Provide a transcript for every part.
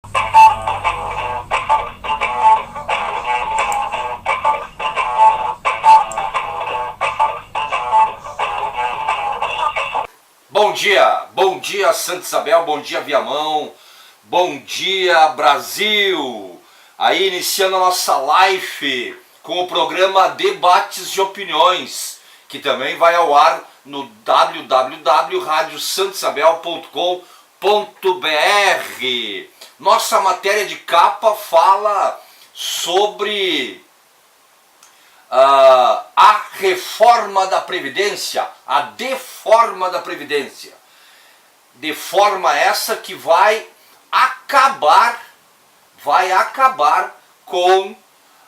Bom dia Santa Isabel, bom dia Viamão, bom dia Brasil. Aí iniciando a nossa live com o programa Debates de Opiniões, que também vai ao ar no www.radiosantosabel.com.br. Nossa matéria de capa fala sobre a reforma da Previdência, a deforma da Previdência. Deforma essa que vai acabar com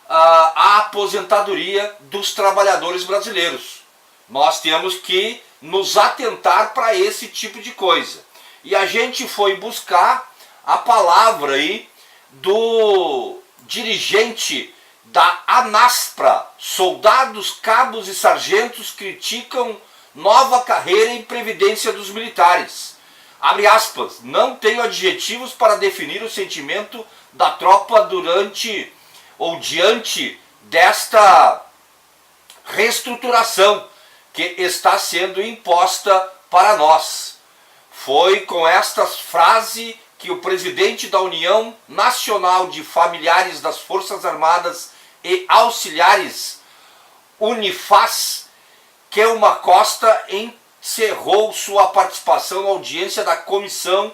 a aposentadoria dos trabalhadores brasileiros. Nós temos que nos atentar para esse tipo de coisa. E a gente foi buscar a palavra aí do dirigente da ANASPRA. Soldados, cabos e sargentos criticam nova carreira em previdência dos militares. Abre aspas, não tenho adjetivos para definir o sentimento da tropa durante ou diante desta reestruturação que está sendo imposta para nós. Foi com esta frase que o presidente da União Nacional de Familiares das Forças Armadas e Auxiliares, Unifas, Kelma Costa, encerrou sua participação na audiência da Comissão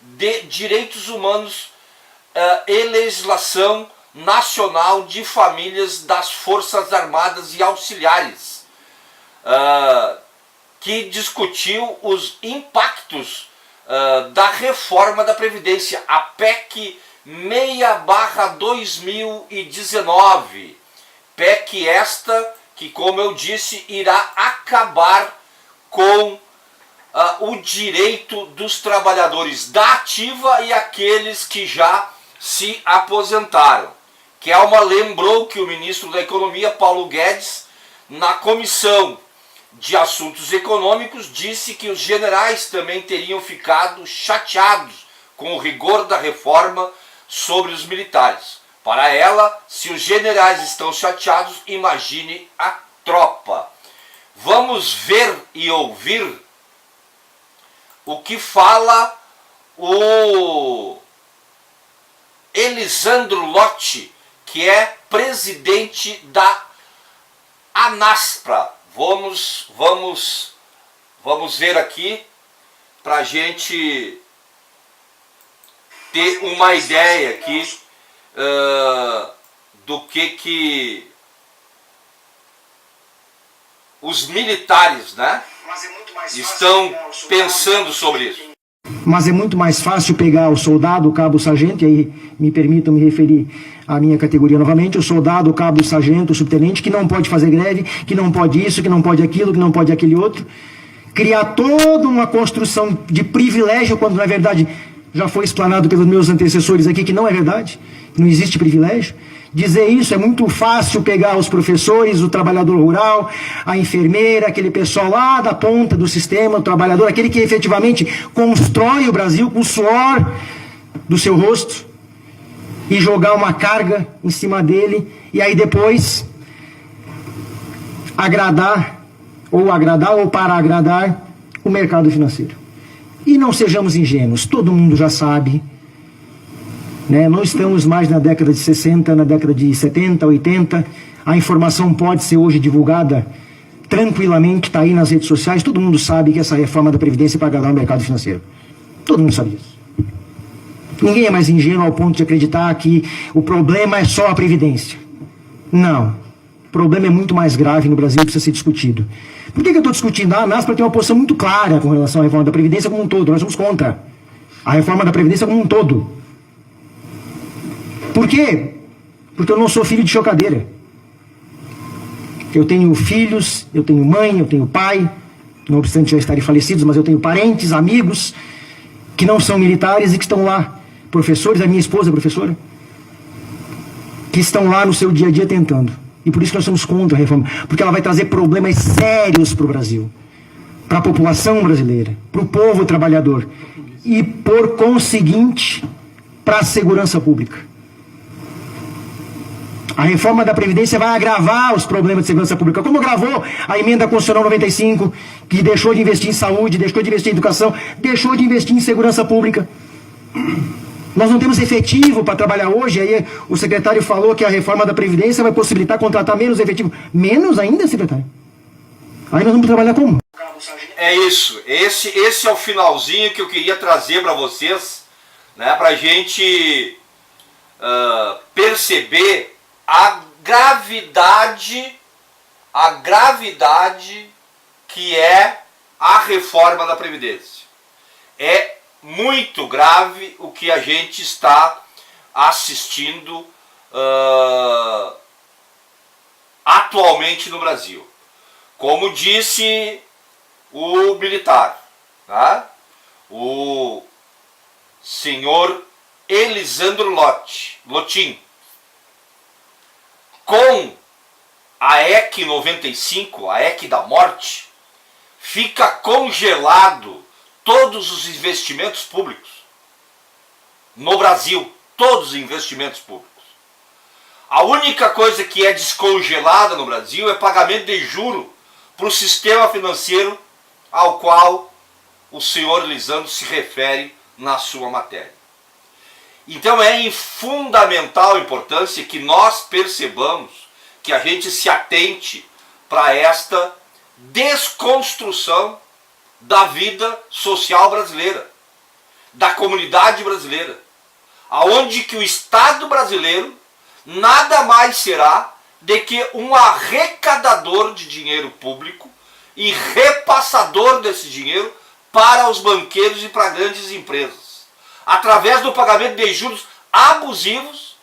de Direitos Humanos e Legislação Nacional de Famílias das Forças Armadas e Auxiliares, que discutiu os impactos da reforma da Previdência, a PEC 6/2019. PEC esta que, como eu disse, irá acabar com o direito dos trabalhadores da ativa e aqueles que já se aposentaram. Kelma lembrou que o ministro da Economia, Paulo Guedes, na Comissão de Assuntos Econômicos, disse que os generais também teriam ficado chateados com o rigor da reforma sobre os militares. Para ela, se os generais estão chateados, imagine a tropa. Vamos ver e ouvir o que fala o Elisandro Lotti, que é presidente da ANASPRA. Vamos ver aqui para a gente ter uma ideia aqui do que os militares, né, estão pensando sobre isso. Mas é muito mais fácil pegar o soldado, o cabo, o sargento, e aí me permitam me referir à minha categoria novamente, o soldado, o cabo, o sargento, o subtenente, que não pode fazer greve, que não pode isso, que não pode aquilo, que não pode aquele outro, criar toda uma construção de privilégio, quando na verdade já foi explanado pelos meus antecessores aqui que não é verdade, não existe privilégio. Dizer isso é muito fácil, pegar os professores, o trabalhador rural, a enfermeira, aquele pessoal lá da ponta do sistema, o trabalhador, aquele que efetivamente constrói o Brasil com o suor do seu rosto, e jogar uma carga em cima dele, e aí depois agradar ou para agradar o mercado financeiro. E não sejamos ingênuos, todo mundo já sabe, né? Não estamos mais na década de 60, na década de 70, 80. A informação pode ser hoje divulgada tranquilamente, está aí nas redes sociais. Todo mundo sabe que essa reforma da Previdência é para agradar o mercado financeiro. Todo mundo sabe disso. Ninguém é mais ingênuo ao ponto de acreditar que o problema é só a Previdência. Não. O problema é muito mais grave no Brasil e precisa ser discutido. Por que eu estou discutindo? A ANASPRA tem uma posição muito clara com relação à reforma da Previdência como um todo. Nós somos contra a reforma da Previdência como um todo. Por quê? Porque eu não sou filho de chocadeira. Eu tenho filhos, eu tenho mãe, eu tenho pai, não obstante já estarem falecidos, mas eu tenho parentes, amigos, que não são militares e que estão lá. Professores, a minha esposa é professora, que estão lá no seu dia a dia tentando. E por isso que nós somos contra a reforma, porque ela vai trazer problemas sérios para o Brasil, para a população brasileira, para o povo trabalhador. E por conseguinte, para a segurança pública. A reforma da Previdência vai agravar os problemas de segurança pública, como agravou a emenda constitucional 95, que deixou de investir em saúde, deixou de investir em educação, deixou de investir em segurança pública. Nós não temos efetivo para trabalhar hoje, aí o secretário falou que a reforma da Previdência vai possibilitar contratar menos efetivo. Menos ainda, secretário? Aí nós vamos trabalhar como? É isso, esse é o finalzinho que eu queria trazer para vocês, né, para a gente perceber a gravidade que é a reforma da Previdência. É muito grave o que a gente está assistindo atualmente no Brasil. Como disse o militar, tá? O senhor Elisandro Lotin, com a EC 95, a EC da morte, fica congelado todos os investimentos públicos no Brasil, todos os investimentos públicos. A única coisa que é descongelada no Brasil é pagamento de juro para o sistema financeiro ao qual o senhor Lisandro se refere na sua matéria. Então é de fundamental importância que nós percebamos, que a gente se atente para esta desconstrução da vida social brasileira, da comunidade brasileira, aonde que o Estado brasileiro nada mais será de que um arrecadador de dinheiro público e repassador desse dinheiro para os banqueiros e para grandes empresas, através do pagamento de juros abusivos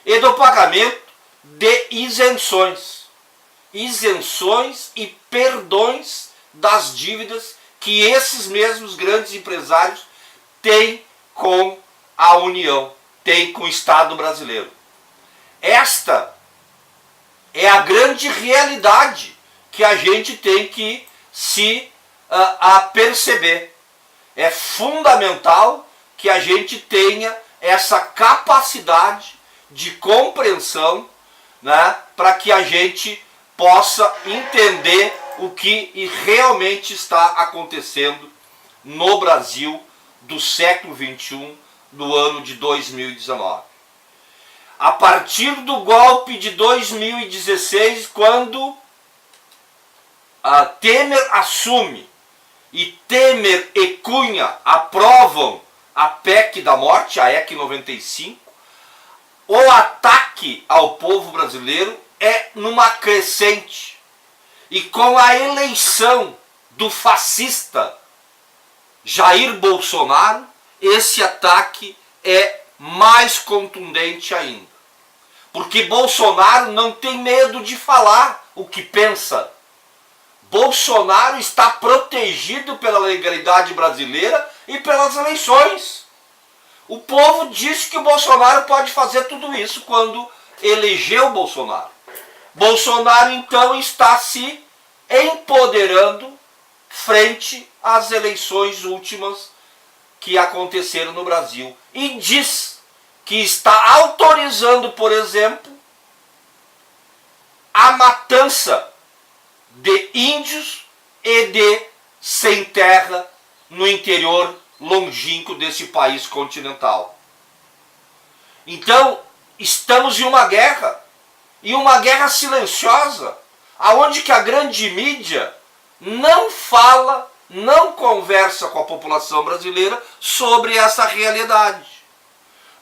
e do pagamento de isenções e perdões das dívidas que esses mesmos grandes empresários têm com a União, têm com o Estado brasileiro. Esta é a grande realidade que a gente tem que se perceber. É fundamental que a gente tenha essa capacidade de compreensão, né, para que a gente possa entender o que realmente está acontecendo no Brasil do século XXI, do ano de 2019. A partir do golpe de 2016, quando Temer assume e Temer e Cunha aprovam a PEC da morte, a EC 95, o ataque ao povo brasileiro é numa crescente. E com a eleição do fascista Jair Bolsonaro, esse ataque é mais contundente ainda. Porque Bolsonaro não tem medo de falar o que pensa. Bolsonaro está protegido pela legalidade brasileira e pelas eleições. O povo disse que o Bolsonaro pode fazer tudo isso quando elegeu o Bolsonaro. Bolsonaro então está se empoderando frente às eleições últimas que aconteceram no Brasil. E diz que está autorizando, por exemplo, a matança de índios e de sem terra no interior longínquo desse país continental. Então, estamos em uma guerra, e uma guerra silenciosa, aonde que a grande mídia não fala, não conversa com a população brasileira sobre essa realidade.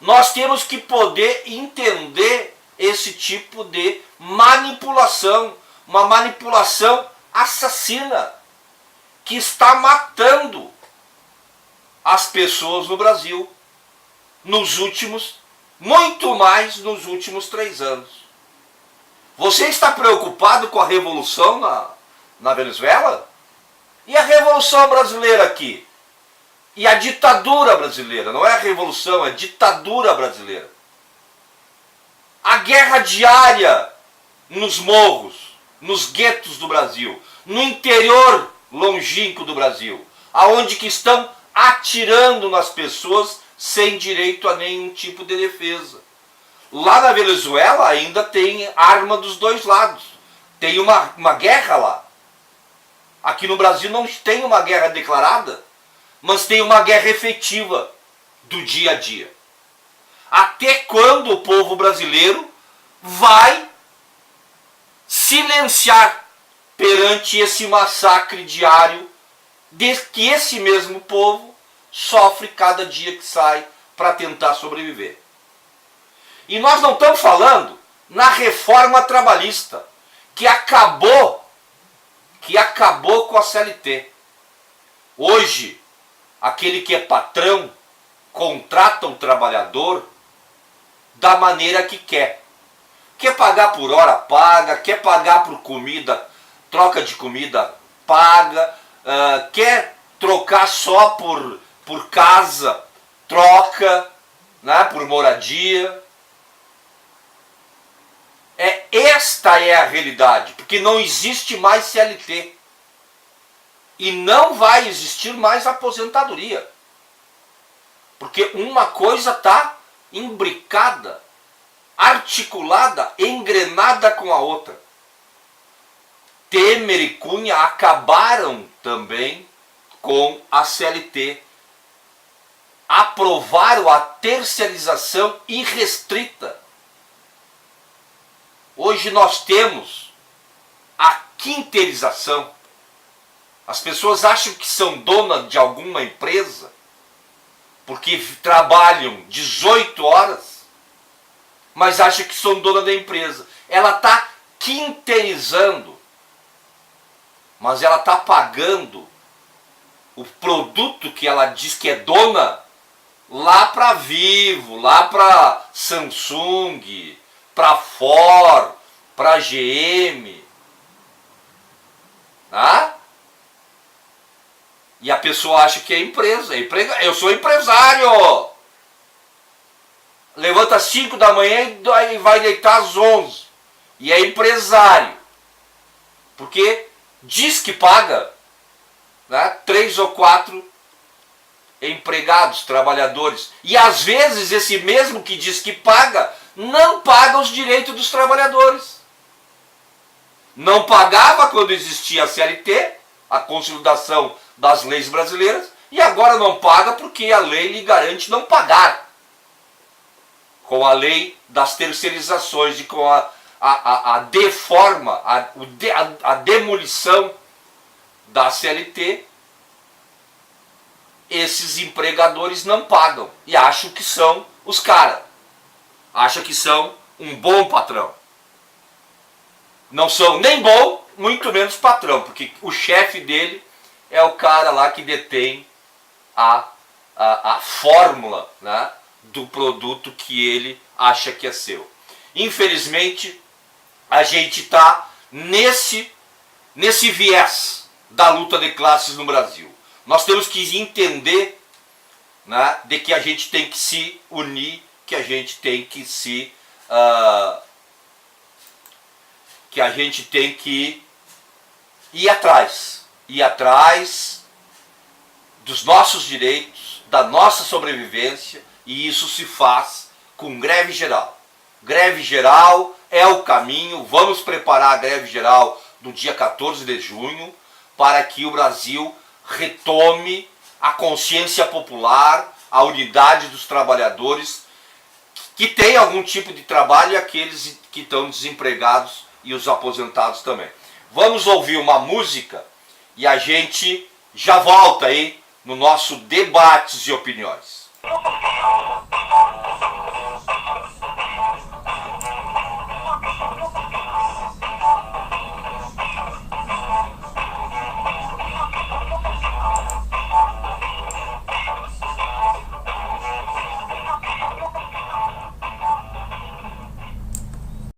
Nós temos que poder entender esse tipo de manipulação, uma manipulação assassina, que está matando as pessoas no Brasil, muito mais nos últimos 3 anos. Você está preocupado com a revolução na Venezuela? E a revolução brasileira aqui? E a ditadura brasileira? Não é a revolução, é a ditadura brasileira. A guerra diária nos morros, nos guetos do Brasil, no interior longínquo do Brasil, aonde que estão atirando nas pessoas sem direito a nenhum tipo de defesa. Lá na Venezuela ainda tem arma dos dois lados. Tem uma guerra lá. Aqui no Brasil não tem uma guerra declarada, mas tem uma guerra efetiva do dia a dia. Até quando o povo brasileiro vai silenciar perante esse massacre diário que esse mesmo povo sofre cada dia que sai para tentar sobreviver? E nós não estamos falando na reforma trabalhista, que acabou com a CLT. Hoje, aquele que é patrão contrata o trabalhador da maneira que quer. Quer pagar por hora, paga. Quer pagar por comida, troca de comida, paga. Quer trocar só por casa, troca, né, por moradia. Esta é a realidade, porque não existe mais CLT. E não vai existir mais aposentadoria. Porque uma coisa está imbricada, articulada, engrenada com a outra. Temer e Cunha acabaram também com a CLT. Aprovaram a terceirização irrestrita. Hoje nós temos a quinteirização. As pessoas acham que são donas de alguma empresa porque trabalham 18 horas, mas acham que são dona da empresa. Ela está quinteirizando, mas ela está pagando o produto que ela diz que é dona lá para Vivo, lá para Samsung, para Ford, para GM. Tá? E a pessoa acha que é empresa. Eu sou empresário. Levanta às 5 da manhã e vai deitar às 11. E é empresário. Porque diz que paga, né, 3 ou 4 empregados, trabalhadores. E às vezes esse mesmo que diz que paga, não paga os direitos dos trabalhadores. Não pagava quando existia a CLT, a consolidação das leis brasileiras, e agora não paga porque a lei lhe garante não pagar. Com a lei das terceirizações e com a deforma, a demolição da CLT, esses empregadores não pagam e acham que são os caras. Acham que são um bom patrão. Não são nem bom, muito menos patrão, porque o chefe dele é o cara lá que detém a fórmula, né, do produto que ele acha que é seu. Infelizmente, a gente está nesse viés da luta de classes no Brasil. Nós temos que entender, né, de que a gente tem que se unir, que a gente tem que se... que a gente tem que ir atrás dos nossos direitos, da nossa sobrevivência, e isso se faz com greve geral. Greve geral é o caminho. Vamos preparar a greve geral no dia 14 de junho para que o Brasil retome a consciência popular, a unidade dos trabalhadores que têm algum tipo de trabalho e aqueles que estão desempregados e os aposentados também. Vamos ouvir uma música e a gente já volta aí no nosso Debates e Opiniões.